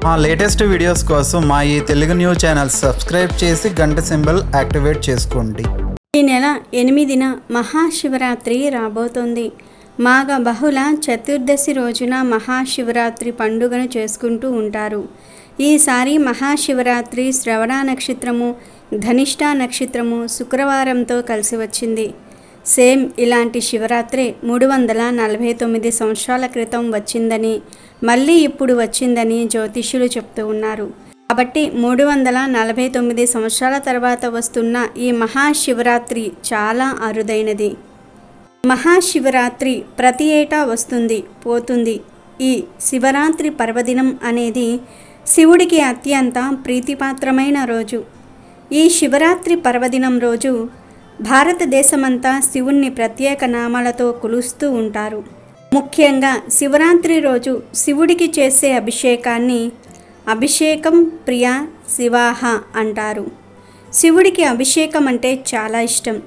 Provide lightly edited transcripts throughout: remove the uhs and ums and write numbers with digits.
మా latest videos కోసం మా ఈ తెలుగు న్యూస్ ఛానల్ సబ్స్క్రైబ్ చేసి గంట సింబల్ యాక్టివేట్ చేసుకోండి. ఈ నెల 8న మహాశివరాత్రి రాబోతోంది. మాఘ బహుళ చతుర్దశి రోజున మహాశివరాత్రి పండుగను చేసుకుంటూ ఉంటారు. ఈసారి మహాశివరాత్రి శ్రవణ నక్షత్రము, ధనిష్ట నక్షత్రము శుక్రవారంతో కలిసి వచ్చింది. సేమ్ ఇలాంటి శివరాత్రి 349 సంవత్సరాల క్రితం వచ్చిందని, మళ్ళీ ఇప్పుడు వచ్చిందని జ్యోతిష్యులు చెప్తూ ఉన్నారు. కాబట్టి 349 సంవత్సరాల తర్వాత వస్తున్న ఈ మహాశివరాత్రి చాలా అరుదైనది. మహాశివరాత్రి ప్రతి ఏటా వస్తుంది, పోతుంది. ఈ శివరాత్రి పర్వదినం అనేది శివుడికి అత్యంత ప్రీతిపాత్రమైన రోజు. ఈ శివరాత్రి పర్వదినం రోజు భారతదేశమంతా శివుణ్ణి ప్రత్యేక నామాలతో కొలుస్తూ ఉంటారు. ముఖ్యంగా శివరాత్రి రోజు శివుడికి చేసే అభిషేకాన్ని అభిషేకం ప్రియ శివాహ అంటారు. శివుడికి అభిషేకం అంటే చాలా ఇష్టం.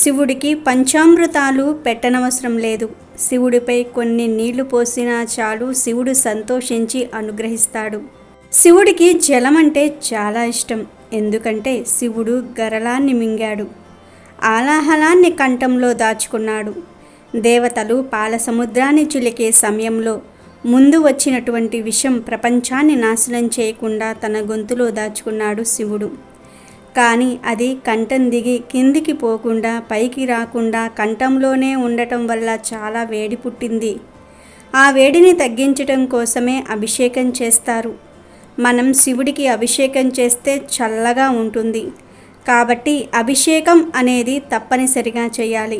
శివుడికి పంచామృతాలు పెట్టనవసరం లేదు. శివుడిపై కొన్ని నీళ్లు పోసినా చాలు, శివుడు సంతోషించి అనుగ్రహిస్తాడు. శివుడికి జలం అంటే చాలా ఇష్టం. ఎందుకంటే శివుడు గరళాన్ని మింగాడు, ఆలాహలాన్ని కంఠంలో దాచుకున్నాడు. దేవతలు పాల సముద్రాన్ని చిలికే సమయంలో ముందు వచ్చినటువంటి విషం ప్రపంచాన్ని నాశనం చేయకుండా తన గొంతులో దాచుకున్నాడు శివుడు. కానీ అది కంఠం దిగి కిందికి పోకుండా, పైకి రాకుండా కంఠంలోనే ఉండటం వల్ల చాలా వేడి పుట్టింది. ఆ వేడిని తగ్గించటం కోసమే అభిషేకం చేస్తారు. మనం శివుడికి అభిషేకం చేస్తే చల్లగా ఉంటుంది. కాబట్టి అభిషేకం అనేది తప్పనిసరిగా చేయాలి.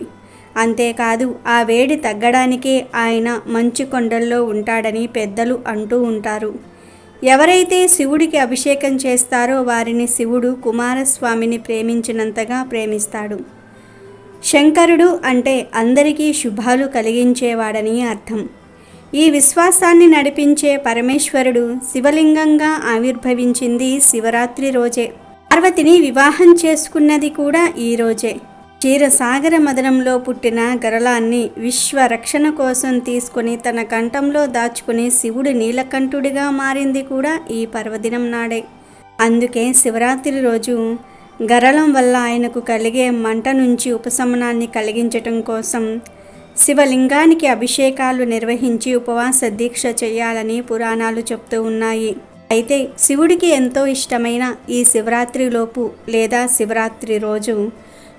అంతేకాదు ఆ వేడి తగ్గడానికే ఆయన మంచు కొండల్లో ఉంటాడని పెద్దలు అంటూ ఉంటారు. ఎవరైతే శివుడికి అభిషేకం చేస్తారో వారిని శివుడు కుమారస్వామిని ప్రేమించినంతగా ప్రేమిస్తాడు. శంకరుడు అంటే అందరికీ శుభాలు కలిగించేవాడని అర్థం. ఈ విశ్వాసాన్ని నడిపించే పరమేశ్వరుడు శివలింగంగా ఆవిర్భవించింది శివరాత్రి రోజే. పార్వతిని వివాహం చేసుకున్నది కూడా ఈ రోజే. క్షీరసాగర మదనంలో పుట్టిన గరళాన్ని విశ్వ రక్షణ కోసం తీసుకుని తన కంఠంలో దాచుకుని శివుడు నీలకంఠుడిగా మారింది కూడా ఈ పర్వదినం నాడే. అందుకే శివరాత్రి రోజు గరళం వల్ల ఆయనకు కలిగే మంట నుంచి ఉపశమనాన్ని కలిగించటం కోసం శివలింగానికి అభిషేకాలు నిర్వహించి ఉపవాస దీక్ష చేయాలని పురాణాలు చెప్తూ ఉన్నాయి. అయితే శివుడికి ఎంతో ఇష్టమైన ఈ శివరాత్రిలోపు లేదా శివరాత్రి రోజు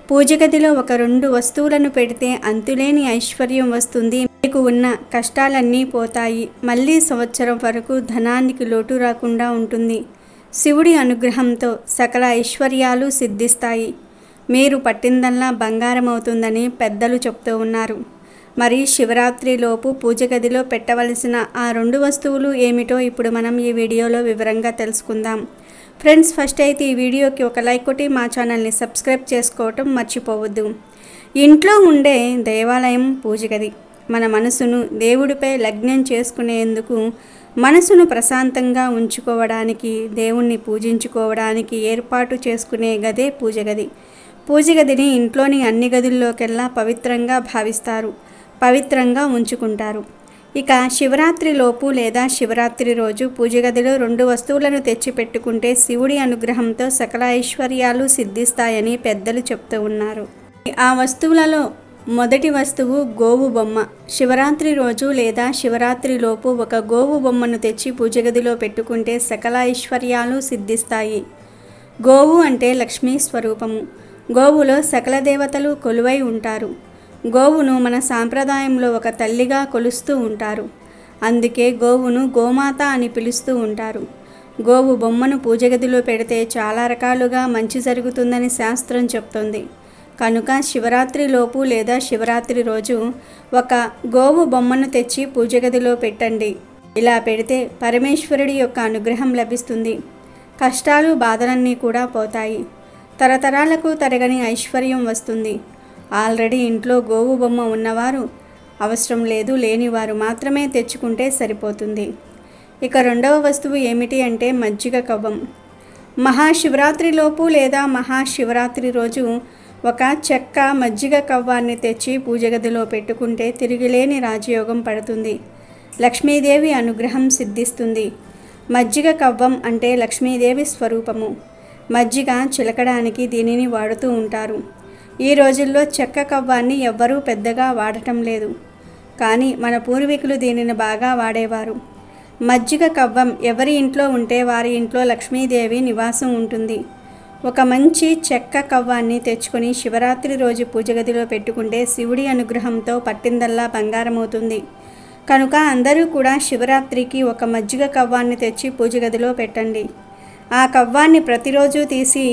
పూజ గదిలో ఒక 2 వస్తువులను పెడితే అంతులేని ఐశ్వర్యం వస్తుంది. మీకు ఉన్న కష్టాలన్నీ పోతాయి. మళ్ళీ సంవత్సరం వరకు ధనానికి లోటు రాకుండా ఉంటుంది. శివుడి అనుగ్రహంతో సకల ఐశ్వర్యాలు సిద్ధిస్తాయి. మీరు పట్టిందల్లా బంగారం అవుతుందని పెద్దలు చెప్తూ ఉన్నారు. మరి శివరాత్రిలోపు పూజ గదిలో పెట్టవలసిన ఆ 2 వస్తువులు ఏమిటో ఇప్పుడు మనం ఈ వీడియోలో వివరంగా తెలుసుకుందాం. ఫ్రెండ్స్, ఫస్ట్ అయితే ఈ వీడియోకి ఒక లైక్ కొట్టి మా ఛానల్ని సబ్స్క్రైబ్ చేసుకోవటం మర్చిపోవద్దు. ఇంట్లో ఉండే దేవాలయం పూజ గది మన మనసును దేవుడిపై లగ్నం చేసుకునేందుకు, మనసును ప్రశాంతంగా ఉంచుకోవడానికి, దేవుణ్ణి పూజించుకోవడానికి ఏర్పాటు చేసుకునే గదే పూజ గది. పూజ గదిని ఇంట్లోని అన్ని గదుల్లోకెల్లా పవిత్రంగా భావిస్తారు, పవిత్రంగా ఉంచుకుంటారు. ఇక శివరాత్రి లోపు లేదా శివరాత్రి రోజు పూజ గదిలో 2 వస్తువులను తెచ్చి పెట్టుకుంటే శివుడి అనుగ్రహంతో సకల ఐశ్వర్యాలు సిద్ధిస్తాయని పెద్దలు చెప్తూ ఉన్నారు. ఆ వస్తువులలో మొదటి వస్తువు గోవు బొమ్మ. శివరాత్రి రోజు లేదా శివరాత్రి లోపు ఒక గోవు బొమ్మను తెచ్చి పూజ గదిలో పెట్టుకుంటే సకల ఐశ్వర్యాలు సిద్ధిస్తాయి. గోవు అంటే లక్ష్మీ స్వరూపము. గోవులో సకల దేవతలు కొలువై ఉంటారు. గోవును మన సాంప్రదాయంలో ఒక తల్లిగా కొలుస్తూ ఉంటారు. అందుకే గోవును గోమాత అని పిలుస్తూ ఉంటారు. గోవు బొమ్మను పూజ గదిలో పెడితే చాలా రకాలుగా మంచి జరుగుతుందని శాస్త్రం చెప్తుంది. కనుక శివరాత్రి లోపు లేదా శివరాత్రి రోజు ఒక గోవు బొమ్మను తెచ్చి పూజ గదిలో పెట్టండి. ఇలా పెడితే పరమేశ్వరుడి యొక్క అనుగ్రహం లభిస్తుంది. కష్టాలు బాధలన్నీ కూడా పోతాయి. తరతరాలకు తరగని ఐశ్వర్యం వస్తుంది. ఆల్రెడీ ఇంట్లో గోవు బొమ్మ ఉన్నవారు అవసరం లేదు, లేనివారు మాత్రమే తెచ్చుకుంటే సరిపోతుంది. ఇక 2వ వస్తువు ఏమిటి అంటే మజ్జిగ కవ్వం. మహాశివరాత్రిలోపు లేదా మహాశివరాత్రి రోజు ఒక చెక్క మజ్జిగ కవ్వాన్ని తెచ్చి పూజ గదిలో పెట్టుకుంటే తిరిగిలేని రాజయోగం పడుతుంది. లక్ష్మీదేవి అనుగ్రహం సిద్ధిస్తుంది. మజ్జిగ కవ్వం అంటే లక్ష్మీదేవి స్వరూపము. మజ్జిగ చిలకడానికి దీనిని వాడుతూ ఉంటారు. ఈ రోజుల్లో చెక్క కవ్వాన్ని ఎవ్వరూ పెద్దగా వాడటం లేదు, కానీ మన పూర్వీకులు దీనిని బాగా వాడేవారు. మజ్జిగ కవ్వం ఎవరి ఇంట్లో ఉంటే వారి ఇంట్లో లక్ష్మీదేవి నివాసం ఉంటుంది. ఒక మంచి చెక్క కవ్వాన్ని తెచ్చుకొని శివరాత్రి రోజు పూజ గదిలో పెట్టుకుంటే శివుడి అనుగ్రహంతో పట్టిందల్లా బంగారమవుతుంది. కనుక అందరూ కూడా శివరాత్రికి ఒక మజ్జిగ కవ్వాన్ని తెచ్చి పూజ గదిలో పెట్టండి. ఆ కవ్వాన్ని ప్రతిరోజు తీసి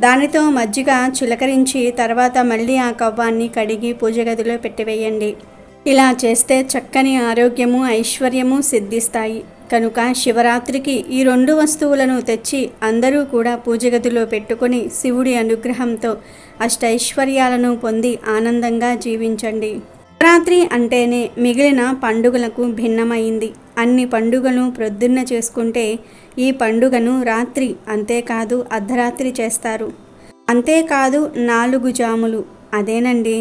దానితో మజ్జిగ చిలకరించి తర్వాత మళ్ళీ ఆ కవ్వాన్ని కడిగి పూజ గదిలో పెట్టివేయండి. ఇలా చేస్తే చక్కని ఆరోగ్యము, ఐశ్వర్యము సిద్ధిస్తాయి. కనుక శివరాత్రికి ఈ 2 వస్తువులను తెచ్చి అందరూ కూడా పూజ గదిలో పెట్టుకొని శివుడి అనుగ్రహంతో అష్టైశ్వర్యాలను పొంది ఆనందంగా జీవించండి. శివరాత్రి అంటేనే మిగిలిన పండుగలకు భిన్నమైంది. అన్ని పండుగలు ప్రొద్దున్న చేసుకుంటే ఈ పండుగను రాత్రి, అంతేకాదు అర్ధరాత్రి చేస్తారు. అంతేకాదు 4 జాములు, అదేనండి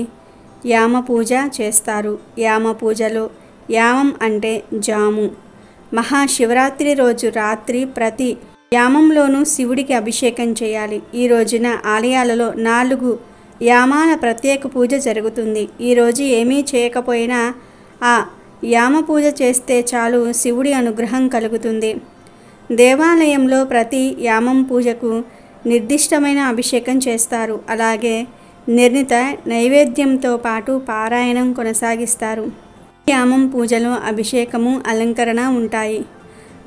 యామ పూజ చేస్తారు. యామ పూజలో యామం అంటే జాము. మహాశివరాత్రి రోజు రాత్రి ప్రతి యామంలోనూ శివుడికి అభిషేకం చేయాలి. ఈ రోజున ఆలయాలలో 4 యామాల ప్రత్యేక పూజ జరుగుతుంది. ఈరోజు ఏమీ చేయకపోయినా ఆ యామ పూజ చేస్తే చాలు శివుడి అనుగ్రహం కలుగుతుంది. దేవాలయంలో ప్రతి యామం పూజకు నిర్దిష్టమైన అభిషేకం చేస్తారు. అలాగే నిర్ణీత నైవేద్యంతో పాటు పారాయణం కొనసాగిస్తారు. యామం పూజలో అభిషేకము, అలంకరణ ఉంటాయి.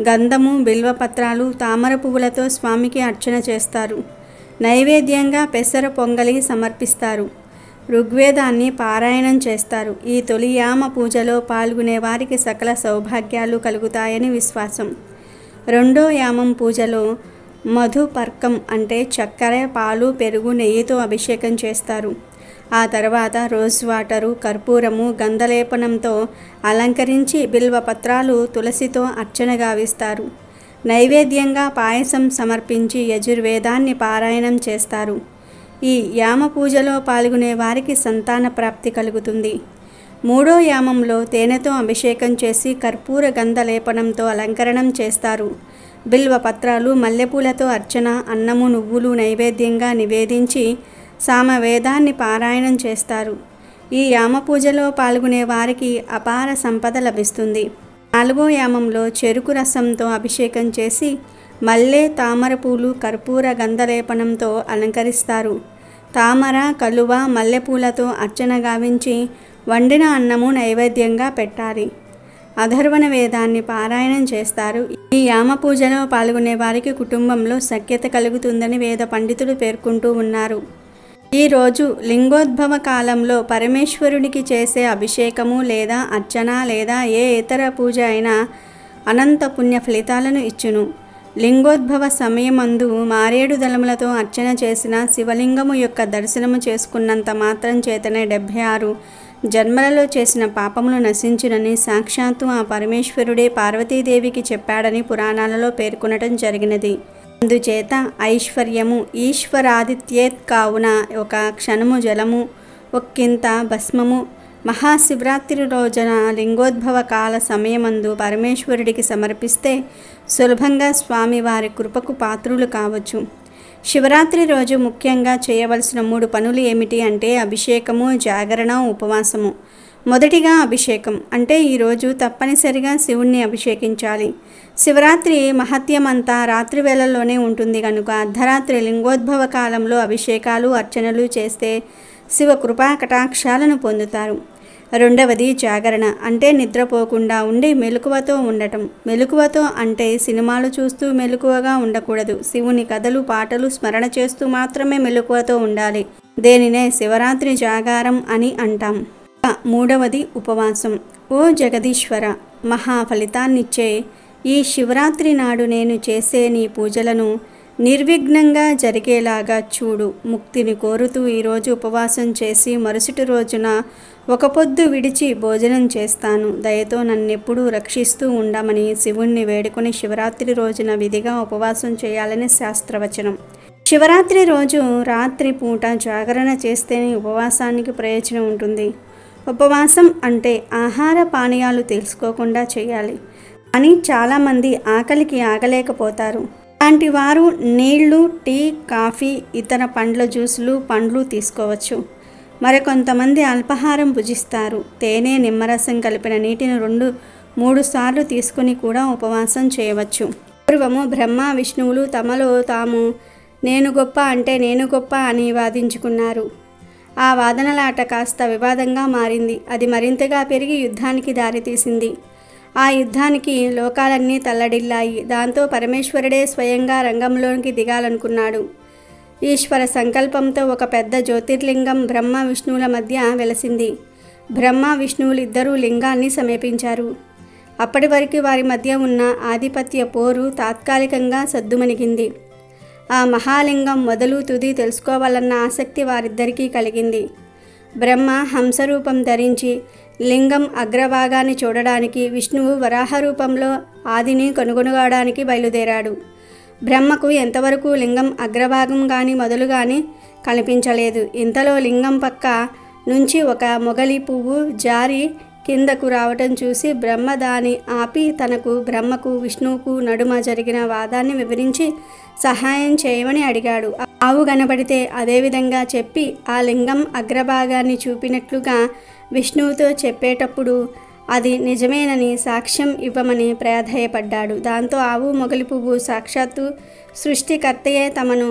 గంధము, బిల్వపత్రాలు, తామర పువ్వులతో స్వామికి అర్చన చేస్తారు. నైవేద్యంగా పెసర పొంగలి సమర్పిస్తారు. ఋగ్వేదాన్ని పారాయణం చేస్తారు. ఈ తొలి యామ పూజలో పాల్గొనే వారికి సకల సౌభాగ్యాలు కలుగుతాయని విశ్వాసం. రెండో యామం పూజలో మధుపర్కం అంటే చక్కెర, పాలు, పెరుగు, నెయ్యితో అభిషేకం చేస్తారు. ఆ తర్వాత రోజ్ వాటరు, కర్పూరము, గంధలేపనంతో అలంకరించి బిల్వపత్రాలు, తులసితో అర్చన గావిస్తారు. నైవేద్యంగా పాయసం సమర్పించి యజుర్వేదాన్ని పారాయణం చేస్తారు. ఈ యామ పూజలో పాల్గొనే వారికి సంతాన ప్రాప్తి కలుగుతుంది. మూడో యామంలో తేనెతో అభిషేకం చేసి కర్పూర గంధలేపనంతో అలంకరణం చేస్తారు. బిల్వపత్రాలు, మల్లెపూలతో అర్చన, అన్నము, నువ్వులు నైవేద్యంగా నివేదించి సామవేదాన్ని పారాయణం చేస్తారు. ఈ యామ పూజలో పాల్గొనే వారికి అపార సంపద లభిస్తుంది. నాలుగో యామంలో చెరుకు రసంతో అభిషేకం చేసి మల్లె, తామర పూలు, కర్పూర గంధలేపనంతో అలంకరిస్తారు. తామర, కలువ, మల్లెపూలతో అర్చన గావించి వండిన అన్నము నైవేద్యంగా పెట్టాలి. అధర్వణ వేదాన్ని పారాయణం చేస్తారు. ఈ యామ పూజలో పాల్గొనే వారికి కుటుంబంలో సఖ్యత కలుగుతుందని వేద పండితులు పేర్కొంటూ ఉన్నారు. ఈరోజు లింగోద్భవ కాలంలో పరమేశ్వరునికి చేసే అభిషేకము లేదా అర్చన లేదా ఏ ఇతర పూజ అయినా అనంత పుణ్య ఫలితాలను ఇచ్చును. లింగోద్భవ సమయమందు మారేడు దళములతో అర్చన చేసిన శివలింగము యొక్క దర్శనము చేసుకున్నంత మాత్రం చేతనే 76 జన్మలలో చేసిన పాపములు నశించునని సాక్షాత్తు ఆ పరమేశ్వరుడే పార్వతీదేవికి చెప్పాడని పురాణాలలో పేర్కొనటం జరిగినది. అందుచేత ఐశ్వర్యము ఈశ్వరాదిత్యేత్ కావున ఒక క్షణము జలము, ఒక్కింత భస్మము మహాశివరాత్రి రోజున లింగోద్భవ కాల సమయమందు పరమేశ్వరుడికి సమర్పిస్తే సులభంగా స్వామివారి కృపకు పాత్రులు కావచ్చు. శివరాత్రి రోజు ముఖ్యంగా చేయవలసిన 3 పనులు ఏమిటి అంటే అభిషేకము, జాగరణ, ఉపవాసము. మొదటిగా అభిషేకం అంటే ఈరోజు తప్పనిసరిగా శివుణ్ణి అభిషేకించాలి. శివరాత్రి మహత్యమంతా రాత్రి వేళల్లోనే ఉంటుంది కనుక అర్ధరాత్రి లింగోద్భవ కాలంలో అభిషేకాలు, అర్చనలు చేస్తే శివ కృపా కటాక్షాలను పొందుతారు. రెండవది జాగరణ అంటే నిద్రపోకుండా ఉండి మెలకువతో ఉండటం. మెలకువతో అంటే సినిమాలు చూస్తూ మెలకువగా ఉండకూడదు. శివుని కథలు, పాటలు స్మరణ చేస్తూ మాత్రమే మెలకువతో ఉండాలి. దేనినే శివరాత్రి జాగారం అని అంటాం. మూడవది ఉపవాసం. ఓ జగదీశ్వర, మహా ఫలితాన్నిచ్చే ఈ శివరాత్రి నాడు నేను చేసే నీ పూజలను నిర్విఘ్నంగా జరిగేలాగా చూడు. ముక్తిని కోరుతూ ఈరోజు ఉపవాసం చేసి మరుసటి రోజున ఒక పొద్దు విడిచి భోజనం చేస్తాను. దయతో నన్నెప్పుడూ రక్షిస్తూ ఉండమని శివుణ్ణి వేడుకొని శివరాత్రి రోజున విధిగా ఉపవాసం చేయాలని శాస్త్రవచనం. శివరాత్రి రోజు రాత్రి పూట జాగరణ చేస్తేనే ఉపవాసానికి ప్రయోజనం ఉంటుంది. ఉపవాసం అంటే ఆహార పానీయాలు తీసుకోకుండా చేయాలి. కానీ చాలామంది ఆకలికి ఆగలేకపోతారు. అలాంటి వారు నీళ్లు, టీ, కాఫీ, ఇతర పండ్ల జ్యూసులు, పండ్లు తీసుకోవచ్చు. మరికొంతమంది అల్పాహారం భుజిస్తారు. తేనె, నిమ్మరసం కలిపిన నీటిని 2-3 సార్లు తీసుకుని కూడా ఉపవాసం చేయవచ్చు. పూర్వము బ్రహ్మ విష్ణువులు తమలో తాము నేను గొప్ప అంటే నేను గొప్ప అని వాదించుకున్నారు. ఆ వాదనలాట కాస్త వివాదంగా మారింది. అది మరింతగా పెరిగి యుద్ధానికి దారితీసింది. ఆ యుద్ధానికి లోకాలన్నీ తల్లడిల్లాయి. దాంతో పరమేశ్వరుడే స్వయంగా రంగంలోకి దిగాలనుకున్నాడు. ఈశ్వర సంకల్పంతో ఒక పెద్ద జ్యోతిర్లింగం బ్రహ్మ విష్ణువుల మధ్య వెలసింది. బ్రహ్మ విష్ణువులు ఇద్దరూ లింగాన్ని సమీపించారు. అప్పటి వరకు వారి మధ్య ఉన్న ఆధిపత్య పోరు తాత్కాలికంగా సద్దుమణిగింది. ఆ మహాలింగం మొదలు తుది తెలుసుకోవాలన్న ఆసక్తి వారిద్దరికీ కలిగింది. బ్రహ్మ హంసరూపం ధరించి లింగం అగ్రభాగాన్ని చూడడానికి, విష్ణువు వరాహ రూపంలో ఆదిని కనుగొనడానికి బయలుదేరాడు. బ్రహ్మకు ఎంతవరకు లింగం అగ్రభాగం కానీ మొదలు కానీ కనిపించలేదు. ఇంతలో లింగం పక్క నుంచి ఒక మొగలి పువ్వు జారి కిందకు రావటం చూసి బ్రహ్మ దాని ఆపి బ్రహ్మకు విష్ణువుకు నడుమ జరిగిన వాదాన్ని వివరించి సహాయం చేయమని అడిగాడు. ఆవు కనబడితే అదేవిధంగా చెప్పి ఆ లింగం అగ్రభాగాన్ని చూపినట్లుగా విష్ణువుతో చెప్పేటప్పుడు అది నిజమేనని సాక్ష్యం ఇవ్వమని ప్రాధేయపడ్డాడు. దాంతో ఆవు, మొగలి పువ్వు సాక్షాత్తు సృష్టికర్తయే తమను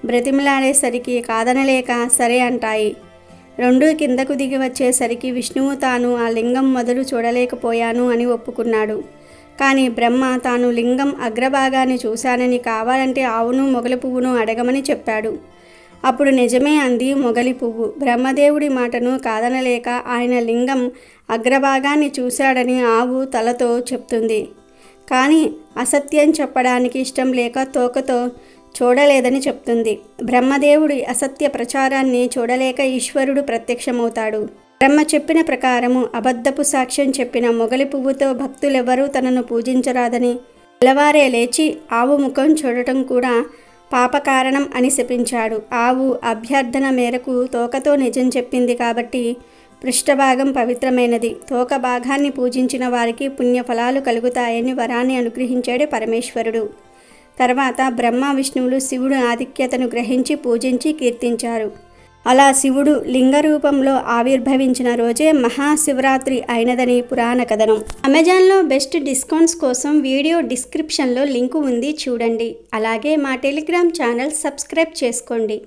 బ్రతిమలాడేసరికి కాదనలేక సరే అంటాయి. రెండూ కిందకు దిగి వచ్చేసరికి విష్ణువు తాను ఆ లింగం మొదలు చూడలేకపోయాను అని ఒప్పుకున్నాడు. కానీ బ్రహ్మ తాను లింగం అగ్రభాగాన్ని చూశానని, కావాలంటే ఆవును, మొగలి పువ్వును అడగమని చెప్పాడు. అప్పుడు నిజమే అంది మొగలి పువ్వు. బ్రహ్మదేవుడి మాటను కాదనలేక ఆయన లింగం అగ్రభాగాన్ని చూశాడని ఆవు తలతో చెప్తుంది. కానీ అసత్యం చెప్పడానికి ఇష్టం లేక తోకతో చూడలేదని చెప్తుంది. బ్రహ్మదేవుడి అసత్య ప్రచారాన్ని చూడలేక ఈశ్వరుడు ప్రత్యక్షమవుతాడు. బ్రహ్మ చెప్పిన ప్రకారము అబద్ధపు సాక్ష్యం చెప్పిన మొగలి పువ్వుతో భక్తులెవరూ తనను పూజించరాదని, తెల్లవారే లేచి ఆవు ముఖం చూడటం కూడా పాపకారణం అని శపించాడు. ఆవు అభ్యర్థన మేరకు తోకతో నిజం చెప్పింది కాబట్టి పృష్ఠభాగం పవిత్రమైనది. తోక భాగాన్ని పూజించిన వారికి పుణ్యఫలాలు కలుగుతాయని వరాన్ని అనుగ్రహించాడు పరమేశ్వరుడు. తర్వాత బ్రహ్మ విష్ణువులు శివుడు ఆధిక్యతను గ్రహించి పూజించి కీర్తించారు. అలా శివుడు లింగ రూపంలో ఆవిర్భవించిన రోజే మహాశివరాత్రి అయినదని పురాణ కథనం. అమెజాన్లో బెస్ట్ డిస్కౌంట్స్ కోసం వీడియో డిస్క్రిప్షన్లో లింకు ఉంది, చూడండి. అలాగే మా టెలిగ్రామ్ ఛానల్ సబ్స్క్రైబ్ చేసుకోండి.